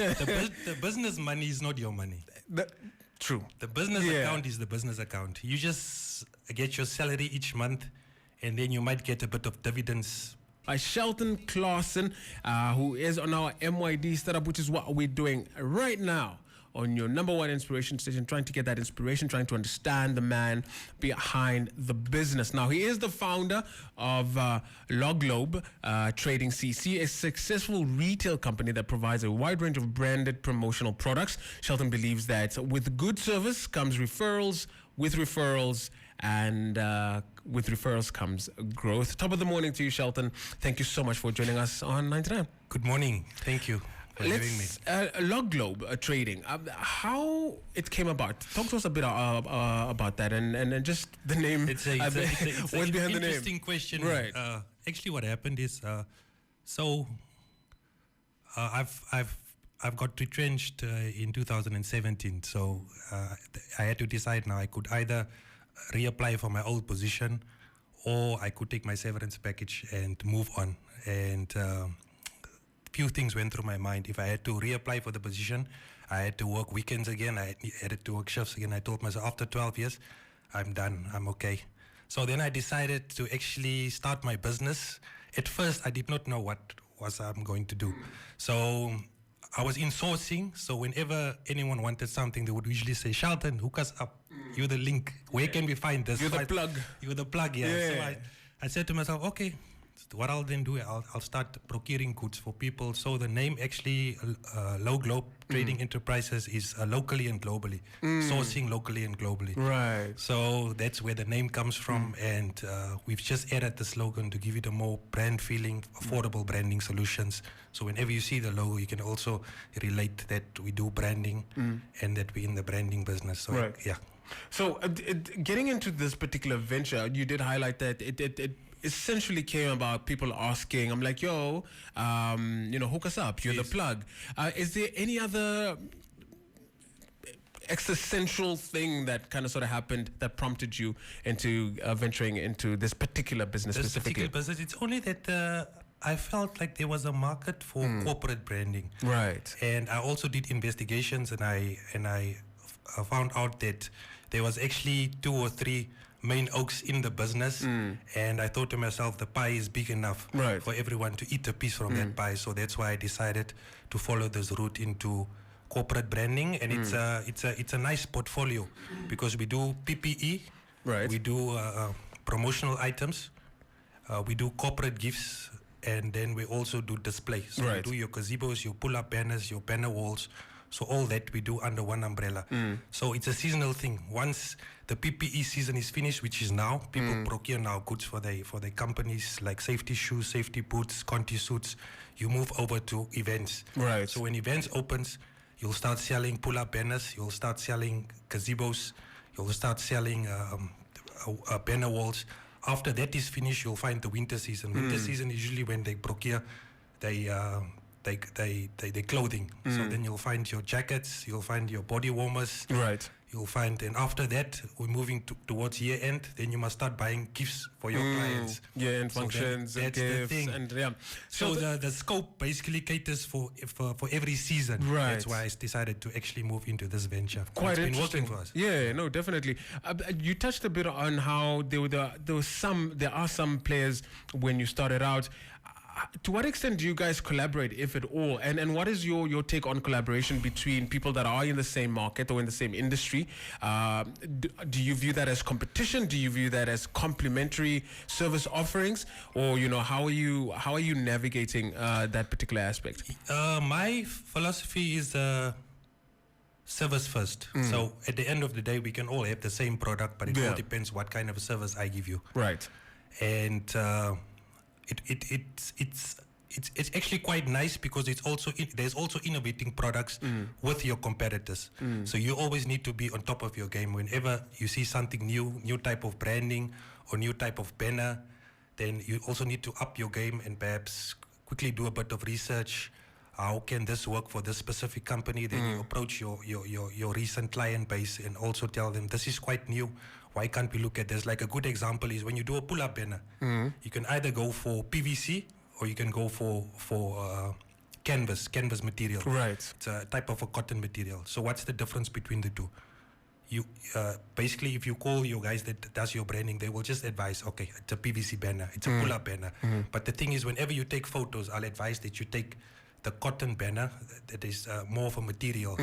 The business money is not your money. True. The business account is the business account. You just get your salary each month, and then you might get a bit of dividends. Shelton Claassen, who is on our MYD Start-Up, which is what we're doing right now on your number one inspiration station, trying to get that inspiration, trying to understand the man behind the business. Now, he is the founder of LoGlobe Trading CC, a successful retail company that provides a wide range of branded promotional products. Shelton believes that with good service comes referrals, with referrals comes growth. Top of the morning to you, Shelton. Thank you so much for joining us on 99. Good morning. Thank you. LoGlobe Trading, how it came about. Talk to us a bit about that and just the name. It's what's behind the name? Interesting question. Right. Actually, what happened is, I've got retrenched in 2017. So I had to decide now. I could either reapply for my old position, or I could take my severance package and move on. And few things went through my mind. If I had to reapply for the position, I had to work weekends again. I had to work shifts again. I told myself, after 12 years, I'm done. I'm okay. So then I decided to actually start my business. At first, I did not know what was I'm going to do. So I was in sourcing. So whenever anyone wanted something, they would usually say, Shelton, hook us up. You're the link. Where can we find this? You're the plug. You're the plug, yeah. So I said to myself, okay, what I'll then do, I'll start procuring goods for people. So the name actually, LoGlobe Trading Enterprises, is locally and globally. Sourcing locally and globally. Right. So that's where the name comes from. And we've just added the slogan to give it a more brand feeling, affordable branding solutions. So whenever you see the logo, you can also relate that we do branding and that we're in the branding business. So, right. Yeah. So getting into this particular venture, you did highlight that it essentially came about people asking, I'm like, yo, hook us up. You're the plug. Is there any other existential thing that kind of sort of happened that prompted you into venturing into this particular business specifically? This particular business, it's only that I felt like there was a market for corporate branding. Right. And I also did investigations, and I found out that there was actually 2 or 3 main oaks in the business, and I thought to myself, the pie is big enough for everyone to eat a piece from that pie. So that's why I decided to follow this route into corporate branding, and it's a nice portfolio because we do PPE, we do promotional items, we do corporate gifts, and then we also do display. So we do your gazebos, your pull-up banners, your banner walls. So all that we do under one umbrella. So it's a seasonal thing. Once the PPE season is finished, which is now, people procure now goods for their companies, like safety shoes, safety boots, Conti suits. You move over to events. Right. So when events opens, you'll start selling pull-up banners. You'll start selling gazebos. You'll start selling banner walls. After that is finished, you'll find the winter season. Winter season is usually when they procure they clothing. So then you'll find your jackets, you'll find your body warmers. Right. You'll find, and after that, we're moving towards year end. Then you must start buying gifts for your clients. Yeah, and functions and gifts, and So the scope basically caters for every season. Right. That's why I decided to actually move into this venture. Quite it's interesting. been working for us. Yeah, no, definitely. You touched a bit on how there are some players when you started out. To what extent do you guys collaborate, if at all? And what is your take on collaboration between people that are in the same market or in the same industry? Do you view that as competition? Do you view that as complementary service offerings? Or, how are you navigating that particular aspect? My philosophy is service first. So at the end of the day, we can all have the same product, but it all depends what kind of service I give you. Right. And it's actually quite nice because there's also innovating products with your competitors. So you always need to be on top of your game. Whenever you see something new type of branding or new type of banner, then you also need to up your game and perhaps quickly do a bit of research. How can this work for this specific company? Then you approach your recent client base and also tell them, this is quite new. Why can't we look at this? Like a good example is when you do a pull-up banner, you can either go for PVC or you can go for canvas material. Right. It's a type of a cotton material. So what's the difference between the two? You basically, if you call your guys that does your branding, they will just advise, okay, it's a PVC banner, it's a pull-up banner. But the thing is, whenever you take photos, I'll advise that you take the cotton banner that is more of a material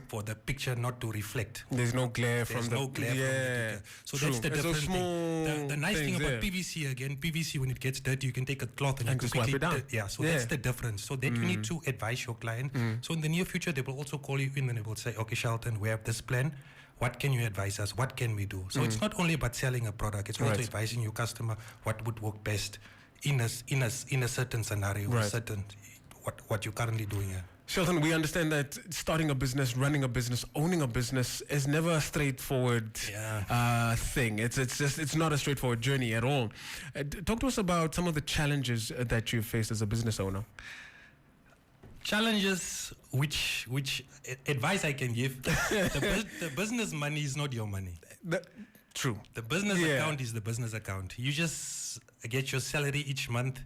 for the picture not to reflect. There's no glare There's from no glare from the picture. So true. that's the It's those different small thing. The nice thing things, about PVC, again, PVC, when it gets dirty, you can take a cloth and you just can wipe quickly it down. Yeah, so that's the difference. So that you need to advise your client. So in the near future, they will also call you in and they will say, okay, Shelton, we have this plan. What can you advise us? What can we do? So it's not only about selling a product. It's also advising your customer what would work best in a certain scenario, or certain what you're currently doing here. Shelton, we understand that starting a business, running a business, owning a business is never a straightforward thing. It's not a straightforward journey at all. Talk to us about some of the challenges that you faced as a business owner. Challenges, which advice I can give, the business money is not your money. True. The business account is the business account. You just get your salary each month,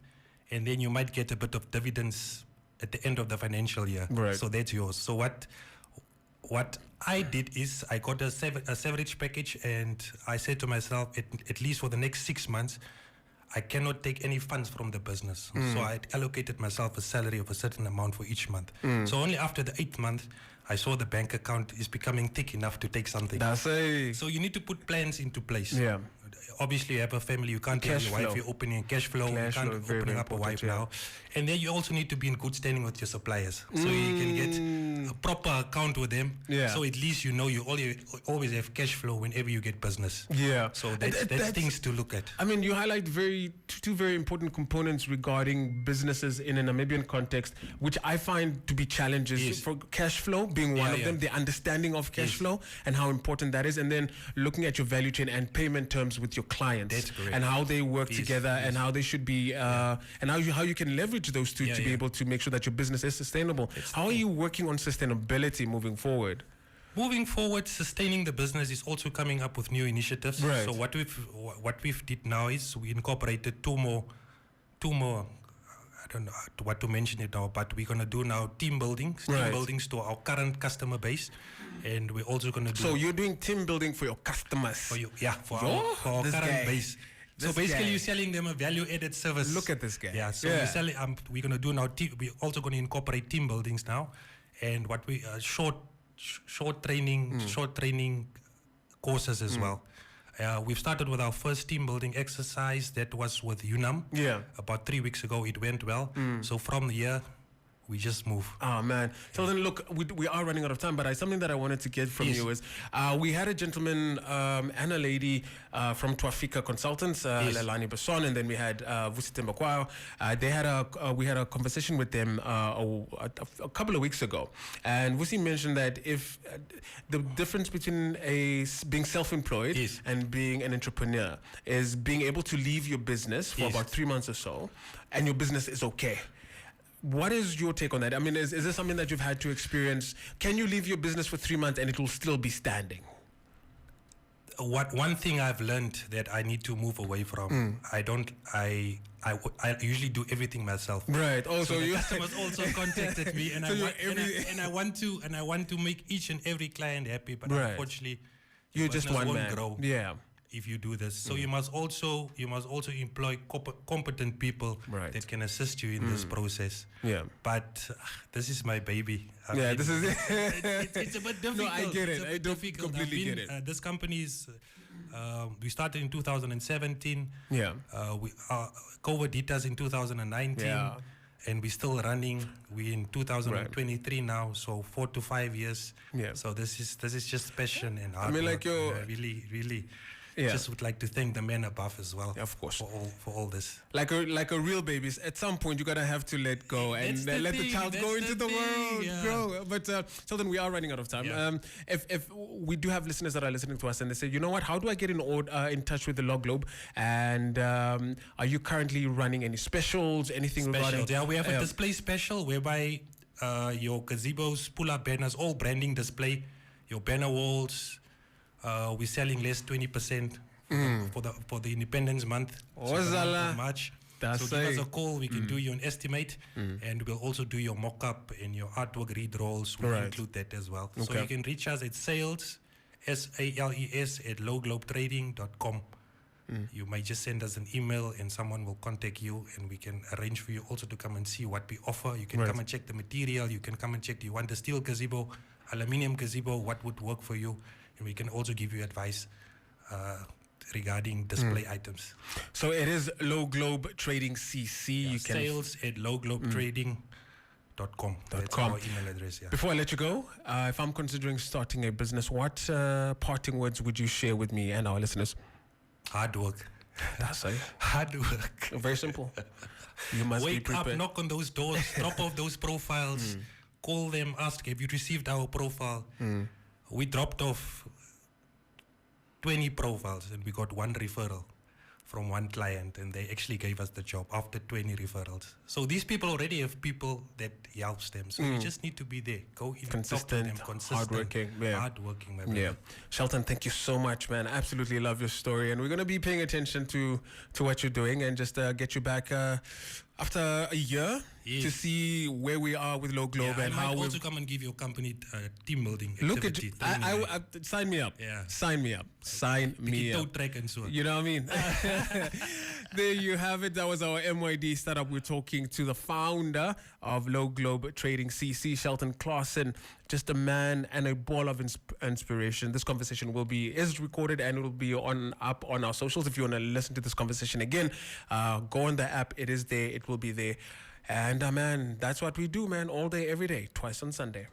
and then you might get a bit of dividends at the end of the financial year. Right. So that's yours. So what I did is I got a severage package, and I said to myself, at least for the next 6 months, I cannot take any funds from the business. So I allocated myself a salary of a certain amount for each month. So only after the 8th month, I saw the bank account is becoming thick enough to take something. So you need to put plans into place. Yeah. Obviously, you have a family. You can't tell your wife you're opening cash flow. You can't opening up a wife now. And then you also need to be in good standing with your suppliers. So you can get a proper account with them. Yeah. So at least you know you always have cash flow whenever you get business. Yeah. So that's things to look at. I mean, you highlight two very important components regarding businesses in a Namibian context, which I find to be challenges. Yes. For cash flow being one of them, the understanding of cash flow and how important that is, and then looking at your value chain and payment terms with your clients. That's correct. And how they work together and how they should be, and how you can leverage those two to be able to make sure that your business is sustainable. How are you working on sustainability moving forward? Moving forward, sustaining the business is also coming up with new initiatives. Right. So what we've did now is we incorporated two more. I don't know what to mention it now, but we're gonna do now team buildings to our current customer base, and we're also gonna do. So you're doing team building for your customers. For our current base. So basically, you're selling them a value-added service. Look at this guy. Yeah. So we're gonna do now. We're also gonna incorporate team buildings now, and what we short training courses as well. We've started with our first team building exercise that was with UNAM. Yeah. About 3 weeks ago, it went well. So from here, we just move. Oh, man. So then, look, we are running out of time, but something that I wanted to get from you is we had a gentleman and a lady from Twafika Consultants, Lelani Basson, and then we had Vusi Tembakwayo. We had a conversation with them a couple of weeks ago, and Vusi mentioned that if the difference between being self-employed and being an entrepreneur is being able to leave your business for about 3 months or so, and your business is okay. What is your take on that? I mean, is this something that you've had to experience? Can you leave your business for 3 months and it will still be standing? One thing I've learned that I need to move away from. I usually do everything myself. Right. So the customers also contacted me, and I want to make each and every client happy, but unfortunately, you're just one man. Grow. Yeah. If you do this, so you must also employ competent people that can assist you in this process. Yeah, but this is my baby. This is it's a bit difficult. No, I get it. I don't completely get it. This company is. We started in 2017. Yeah. COVID hit us in 2019. Yeah. And we're still running. We're in 2023 now, so 4 to 5 years. Yeah. So this is just passion and hard work. Really. Just would like to thank the men above as well. Of course. For all this. Like a real baby. At some point, you gotta have to let go and let the child go into the world, grow. But so then we are running out of time. Yeah. If we do have listeners that are listening to us and they say, you know what, how do I get in touch with the LoGlobe? And are you currently running any specials? Anything regarding? Yeah, we have a display special whereby your gazebos, pull-up banners, all branding display, your banner walls. We're selling less 20% for the Independence Month. So March. That's so give us a call. We can do you an estimate, and we'll also do your mock-up and your artwork read rolls. We'll include that as well. So you can reach us at sales, SALES, at LoGlobeTrading.com. You might just send us an email and someone will contact you, and we can arrange for you also to come and see what we offer. You can come and check the material. You can come and check, do you want the steel gazebo, aluminium gazebo, what would work for you? And we can also give you advice regarding display items. So it is LoGlobe Trading CC. Yeah, you can sales at LoGlobeTrading.com. That's our email address. Yeah. Before I let you go, if I'm considering starting a business, what parting words would you share with me and our listeners? Hard work. That's it. Hard work. Very simple. You must be wake prepared. up, knock on those doors, drop off those profiles, call them, ask, have you received our profile? We dropped off 20 profiles and we got one referral from one client, and they actually gave us the job after 20 referrals. So these people already have people that helps them. So you just need to be there. Go in, consistent, talk to them, consistent, hardworking. Yeah. Hardworking, my brother. Yeah. Shelton, thank you so much, man. Absolutely love your story. And we're going to be paying attention to what you're doing, and just get you back after a year to see where we are with LoGlobe and how we we also come and give your company team building look at activity. I sign me up. Yeah. Sign me up. Sign me up. Track and so on. You know what I mean? There you have it. That was our MYD Startup. We're talking to the founder of LoGlobe Trading CC, Shelton Claassen. Just a man and a ball of inspiration. This conversation is recorded and it will be up on our socials. If you want to listen to this conversation again, go on the app. It is there. It will be there. And man, that's what we do, man, all day, every day, twice on Sunday.